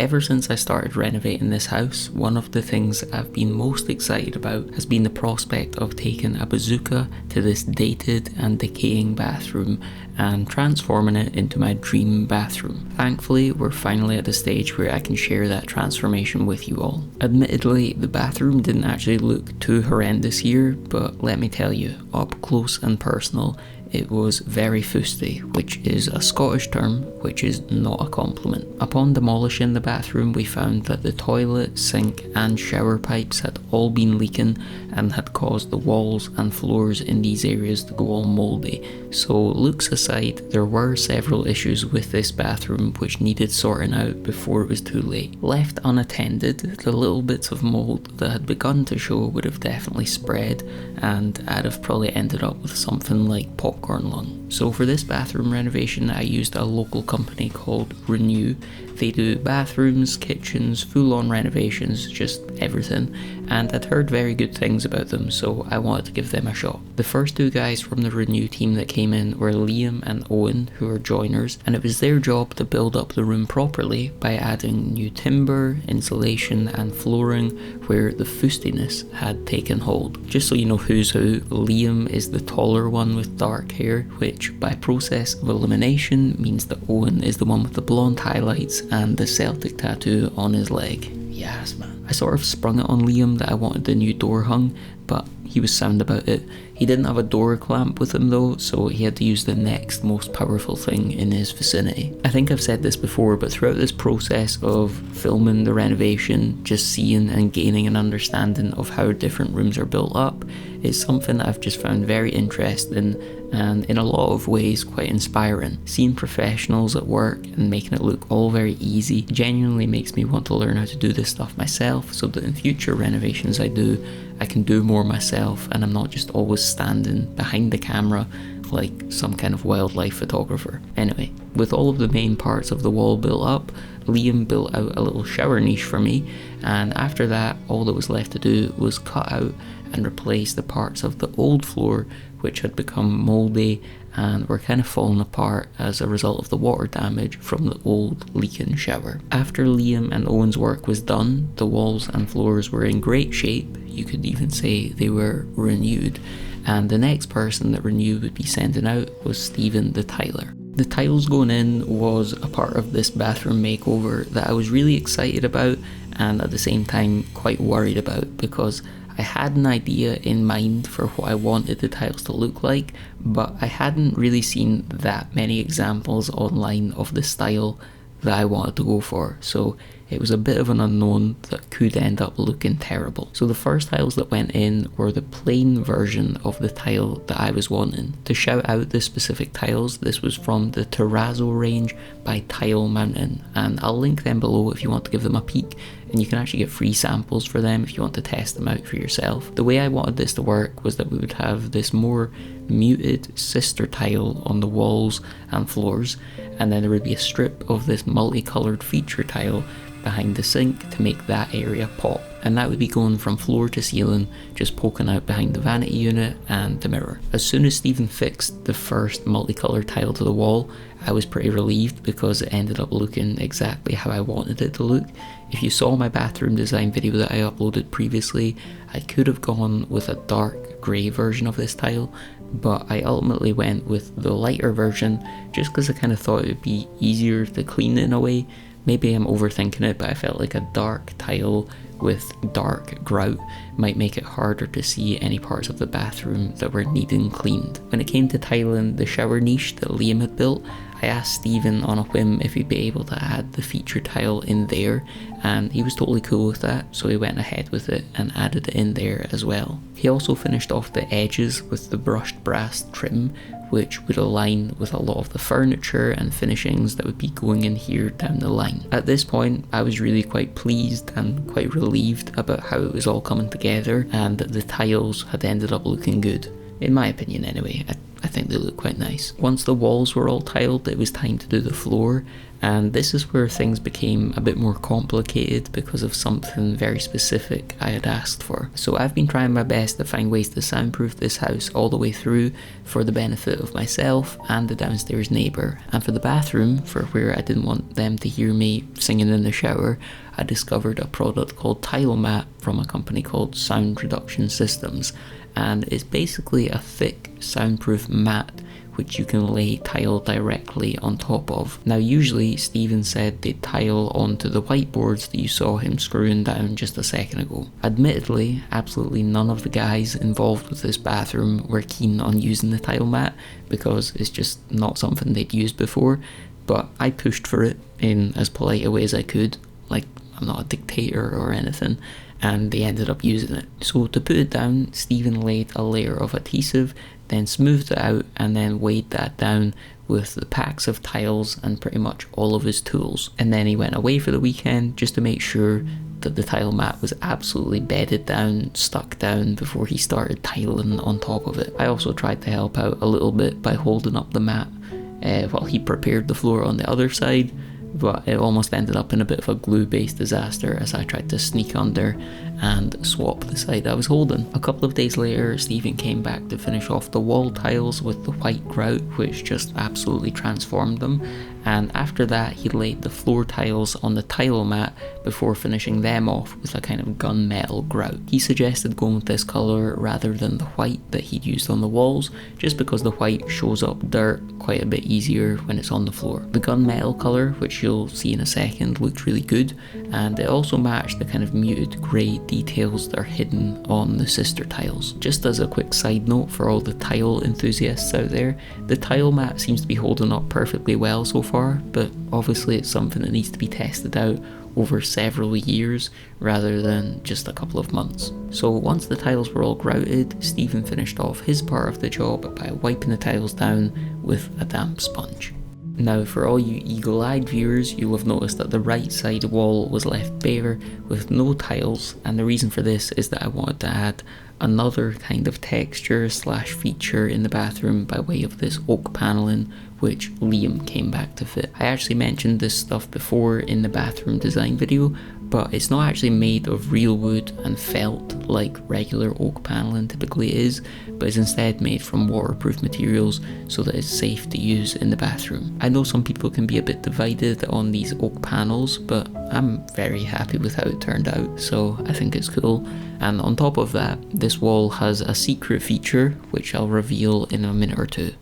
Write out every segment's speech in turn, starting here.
ever since I started renovating this house, one of the things I've been most excited about has been the prospect of taking a bazooka to this dated and decaying bathroom and transforming it into my dream bathroom. Thankfully, we're finally at the stage where I can share that transformation with you all. Admittedly, the bathroom didn't actually look too horrendous here, but let me tell you, up close and personal, it was very fusty, which is a Scottish term, which is not a compliment. Upon demolishing the bathroom, we found that the toilet, sink and shower pipes had all been leaking and had caused the walls and floors in these areas to go all mouldy. So looks aside, there were several issues with this bathroom which needed sorting out before it was too late. Left unattended, the little bits of mould that had begun to show would have definitely spread, and I'd have probably ended up with something like popcorn lung. So for this bathroom renovation, I used a local company called ReNu. They do bathrooms, kitchens, full-on renovations, just everything, and I'd heard very good things about them, so I wanted to give them a shot. The first two guys from the ReNu team that came in were Liam and Owen, who are joiners, and it was their job to build up the room properly by adding new timber, insulation and flooring where the fustiness had taken hold. Just so you know who's who, Liam is the taller one with dark hair, which by process of elimination means that Owen is the one with the blonde highlights and the Celtic tattoo on his leg. Yes, man. I sort of sprung it on Liam that I wanted the new door hung, but he was sound about it. He didn't have a door clamp with him though, so he had to use the next most powerful thing in his vicinity. I think I've said this before, but throughout this process of filming the renovation, just seeing and gaining an understanding of how different rooms are built up is something I've just found very interesting and in a lot of ways quite inspiring. Seeing professionals at work and making it look all very easy genuinely makes me want to learn how to do this stuff myself, so that in future renovations I can do more myself and I'm not just always standing behind the camera like some kind of wildlife photographer. Anyway, with all of the main parts of the wall built up, Liam built out a little shower niche for me, and after that all that was left to do was cut out and replace the parts of the old floor which had become mouldy and were kind of falling apart as a result of the water damage from the old leaking shower. After Liam and Owen's work was done, the walls and floors were in great shape. You could even say they were renewed, and the next person that ReNu would be sending out was Stephen the tiler. The tiles going in was a part of this bathroom makeover that I was really excited about and at the same time quite worried about, because I had an idea in mind for what I wanted the tiles to look like, but I hadn't really seen that many examples online of the style that I wanted to go for, so it was a bit of an unknown that could end up looking terrible. So the first tiles that went in were the plain version of the tile that I was wanting. To shout out the specific tiles, this was from the Terrazzo range by TileMountain, and I'll link them below if you want to give them a peek, and you can actually get free samples for them if you want to test them out for yourself. The way I wanted this to work was that we would have this more muted sister tile on the walls and floors, and then there would be a strip of this multicolored feature tile behind the sink to make that area pop, and that would be going from floor to ceiling, just poking out behind the vanity unit and the mirror. As soon as Stephen fixed the first multicolored tile to the wall, I was pretty relieved because it ended up looking exactly how I wanted it to look. If you saw my bathroom design video that I uploaded previously, I could have gone with a dark grey version of this tile, but I ultimately went with the lighter version just because I kind of thought it would be easier to clean in a way. Maybe I'm overthinking it, but I felt like a dark tile with dark grout might make it harder to see any parts of the bathroom that were needing cleaned. When it came to tiling the shower niche that Liam had built, I asked Stephen on a whim if he'd be able to add the feature tile in there, and he was totally cool with that, so he went ahead with it and added it in there as well. He also finished off the edges with the brushed brass trim, which would align with a lot of the furniture and finishings that would be going in here down the line. At this point, I was really quite pleased and quite relieved about how it was all coming together, and that the tiles had ended up looking good. In my opinion anyway. I think they look quite nice. Once the walls were all tiled, it was time to do the floor, and this is where things became a bit more complicated because of something very specific I had asked for. So I've been trying my best to find ways to soundproof this house all the way through for the benefit of myself and the downstairs neighbour. And for the bathroom, for where I didn't want them to hear me singing in the shower, I discovered a product called TileMountain from a company called Sound Reduction Systems, and it's basically a thick soundproof mat which you can lay tile directly on top of. Now usually Stephen said they'd tile onto the whiteboards that you saw him screwing down just a second ago. Admittedly, absolutely none of the guys involved with this bathroom were keen on using the tile mat because it's just not something they'd used before, but I pushed for it in as polite a way as I could, like I'm not a dictator or anything, and they ended up using it. So to put it down, Stephen laid a layer of adhesive, then smoothed it out, and then weighed that down with the packs of tiles and pretty much all of his tools. And then he went away for the weekend just to make sure that the tile mat was absolutely bedded down, stuck down before he started tiling on top of it. I also tried to help out a little bit by holding up the mat while he prepared the floor on the other side, but it almost ended up in a bit of a glue-based disaster as I tried to sneak under and swap the side I was holding. A couple of days later, Stephen came back to finish off the wall tiles with the white grout, which just absolutely transformed them, and after that he laid the floor tiles on the tile mat before finishing them off with a kind of gunmetal grout. He suggested going with this colour rather than the white that he'd used on the walls, just because the white shows up dirt quite a bit easier when it's on the floor. The gunmetal colour, which you'll see in a second, looked really good, and it also matched the kind of muted grey details that are hidden on the sister tiles. Just as a quick side note for all the tile enthusiasts out there, the tile mat seems to be holding up perfectly well so far, but obviously it's something that needs to be tested out over several years rather than just a couple of months. So once the tiles were all grouted, Stephen finished off his part of the job by wiping the tiles down with a damp sponge. Now for all you eagle-eyed viewers, you'll have noticed that the right side wall was left bare with no tiles, and the reason for this is that I wanted to add another kind of texture slash feature in the bathroom by way of this oak panelling, which Liam came back to fit. I actually mentioned this stuff before in the bathroom design video, but it's not actually made of real wood and felt like regular oak panelling typically is, but is instead made from waterproof materials so that it's safe to use in the bathroom. I know some people can be a bit divided on these oak panels, but I'm very happy with how it turned out, so I think it's cool. And on top of that, this wall has a secret feature, which I'll reveal in a minute or two.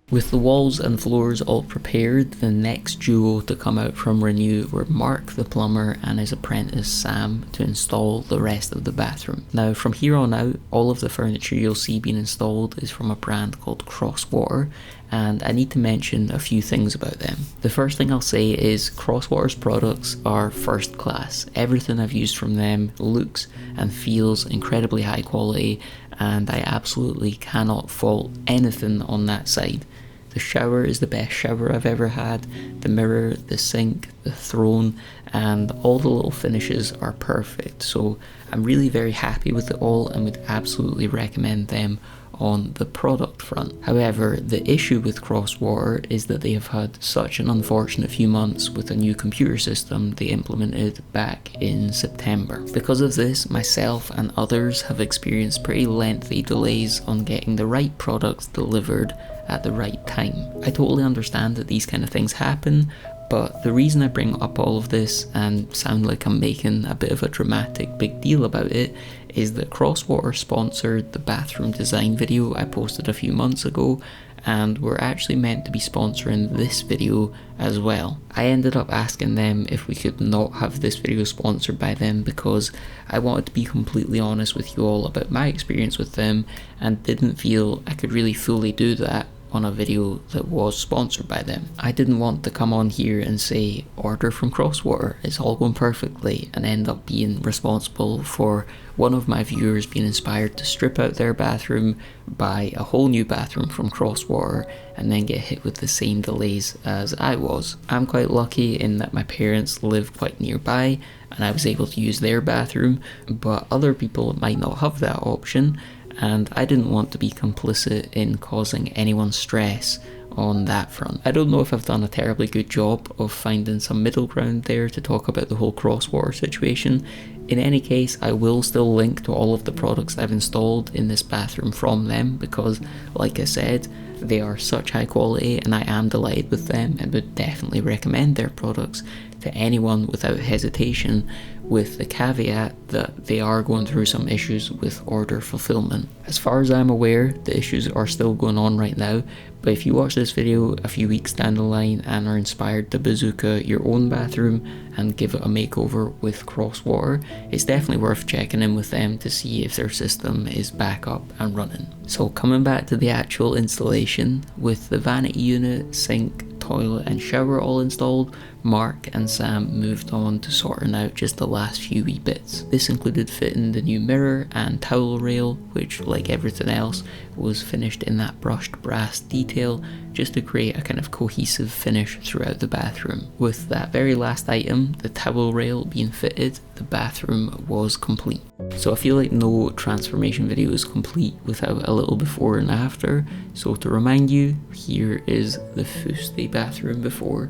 With the walls and floors all prepared, the next duo to come out from ReNu were Mark the plumber and his apprentice Sam to install the rest of the bathroom. Now from here on out, all of the furniture you'll see being installed is from a brand called Crosswater, and I need to mention a few things about them. The first thing I'll say is Crosswater's products are first class. Everything I've used from them looks and feels incredibly high quality, and I absolutely cannot fault anything on that side. The shower is the best shower I've ever had, the mirror, the sink, the throne, and all the little finishes are perfect, so I'm really very happy with it all and would absolutely recommend them on the product front. However, the issue with Crosswater is that they have had such an unfortunate few months with a new computer system they implemented back in September. Because of this, myself and others have experienced pretty lengthy delays on getting the right products delivered at the right time. I totally understand that these kind of things happen, but the reason I bring up all of this and sound like I'm making a bit of a dramatic big deal about it is that Crosswater sponsored the bathroom design video I posted a few months ago, and were actually meant to be sponsoring this video as well. I ended up asking them if we could not have this video sponsored by them because I wanted to be completely honest with you all about my experience with them and didn't feel I could really fully do that on a video that was sponsored by them. I didn't want to come on here and say order from Crosswater, it's all going perfectly, and end up being responsible for one of my viewers being inspired to strip out their bathroom, buy a whole new bathroom from Crosswater, and then get hit with the same delays as I was. I'm quite lucky in that my parents live quite nearby and I was able to use their bathroom, but other people might not have that option, and I didn't want to be complicit in causing anyone stress on that front. I don't know if I've done a terribly good job of finding some middle ground there to talk about the whole Crosswater situation. In any case, I will still link to all of the products I've installed in this bathroom from them, because like I said, they are such high quality and I am delighted with them and would definitely recommend their products to anyone without hesitation, with the caveat that they are going through some issues with order fulfillment. As far as I'm aware, the issues are still going on right now, but if you watch this video a few weeks down the line and are inspired to bazooka your own bathroom and give it a makeover with Crosswater, it's definitely worth checking in with them to see if their system is back up and running. So coming back to the actual installation, with the vanity unit, sink, toilet and shower all installed, Mark and Sam moved on to sorting out just the last few wee bits. This included fitting the new mirror and towel rail, which like everything else was finished in that brushed brass detail, just to create a kind of cohesive finish throughout the bathroom. With that very last item, the towel rail, being fitted, the bathroom was complete. So I feel like no transformation video is complete without a little before and after, so to remind you, here is the Fuste bathroom before,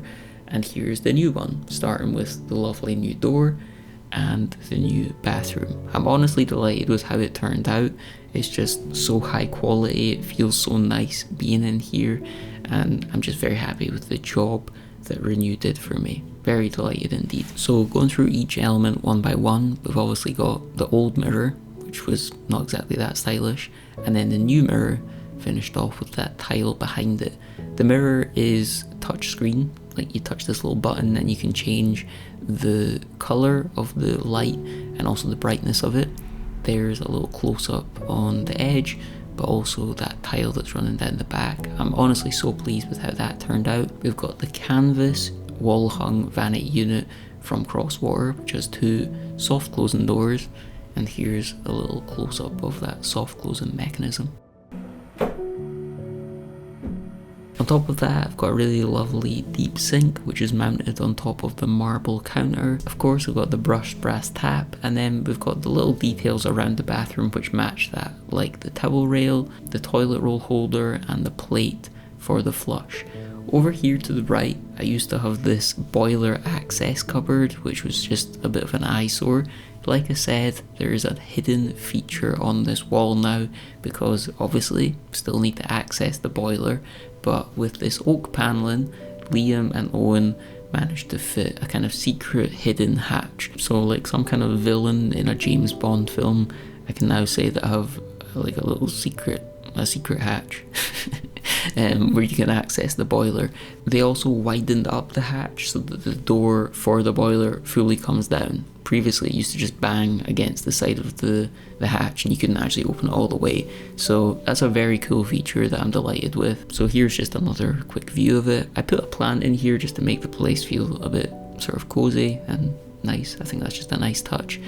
and here's the new one, starting with the lovely new door and the new bathroom. I'm honestly delighted with how it turned out. It's just so high quality, it feels so nice being in here, and I'm just very happy with the job that ReNu did for me. Very delighted indeed. So going through each element one by one, we've obviously got the old mirror, which was not exactly that stylish, and then the new mirror finished off with that tile behind it. The mirror is touchscreen, like you touch this little button and you can change the colour of the light and also the brightness of it. There's a little close-up on the edge, but also that tile that's running down the back. I'm honestly so pleased with how that turned out. We've got the canvas wall hung vanity unit from Crosswater, which has two soft closing doors, and here's a little close-up of that soft closing mechanism. On top of that, I've got a really lovely deep sink, which is mounted on top of the marble counter. Of course, we've got the brushed brass tap, and then we've got the little details around the bathroom which match that, like the towel rail, the toilet roll holder, and the plate for the flush. Over here to the right, I used to have this boiler access cupboard, which was just a bit of an eyesore. Like I said, there is a hidden feature on this wall now, because obviously still need to access the boiler, but with this oak panelling, Liam and Owen managed to fit a kind of secret hidden hatch. So like some kind of villain in a James Bond film, I can now say that I have like a little secret hatch where you can access the boiler. They also widened up the hatch so that the door for the boiler fully comes down. Previously it used to just bang against the side of the hatch and you couldn't actually open it all the way. So that's a very cool feature that I'm delighted with. So here's just another quick view of it. I put a plant in here just to make the place feel a bit sort of cozy and nice. I think that's just a nice touch.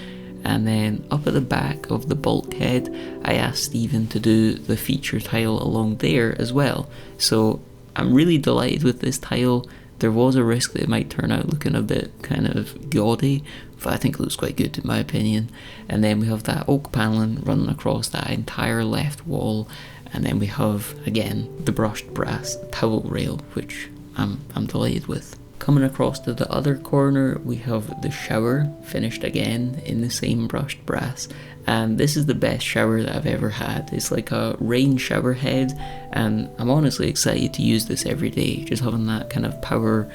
And then up at the back of the bulkhead, I asked Stephen to do the feature tile along there as well. So I'm really delighted with this tile. There was a risk that it might turn out looking a bit kind of gaudy, but I think it looks quite good in my opinion. And then we have that oak panelling running across that entire left wall, and then we have again the brushed brass towel rail, which I'm delighted with. Coming across to the other corner, we have the shower, finished again in the same brushed brass, and this is the best shower that I've ever had. It's like a rain shower head, and I'm honestly excited to use this every day, just having that kind of power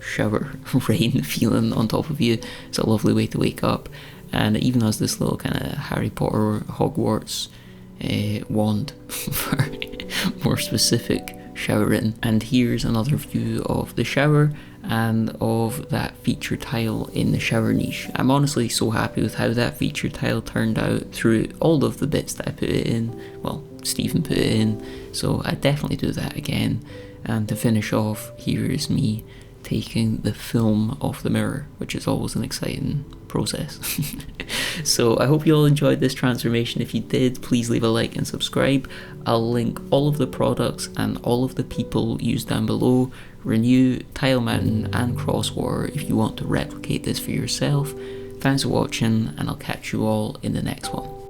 shower rain feeling on top of you. It's a lovely way to wake up, and it even has this little kind of Harry Potter Hogwarts wand for more specific showering. And here's another view of the shower and of that feature tile in the shower niche. I'm honestly so happy with how that feature tile turned out through all of the bits that I put it in. Well, Stephen put it in, so I definitely do that again. And to finish off, here is me taking the film off the mirror, which is always an exciting process. So I hope you all enjoyed this transformation. If you did, please leave a like and subscribe. I'll link all of the products and all of the people used down below, ReNu, TileMountain and Crosswater, if you want to replicate this for yourself. Thanks for watching, and I'll catch you all in the next one.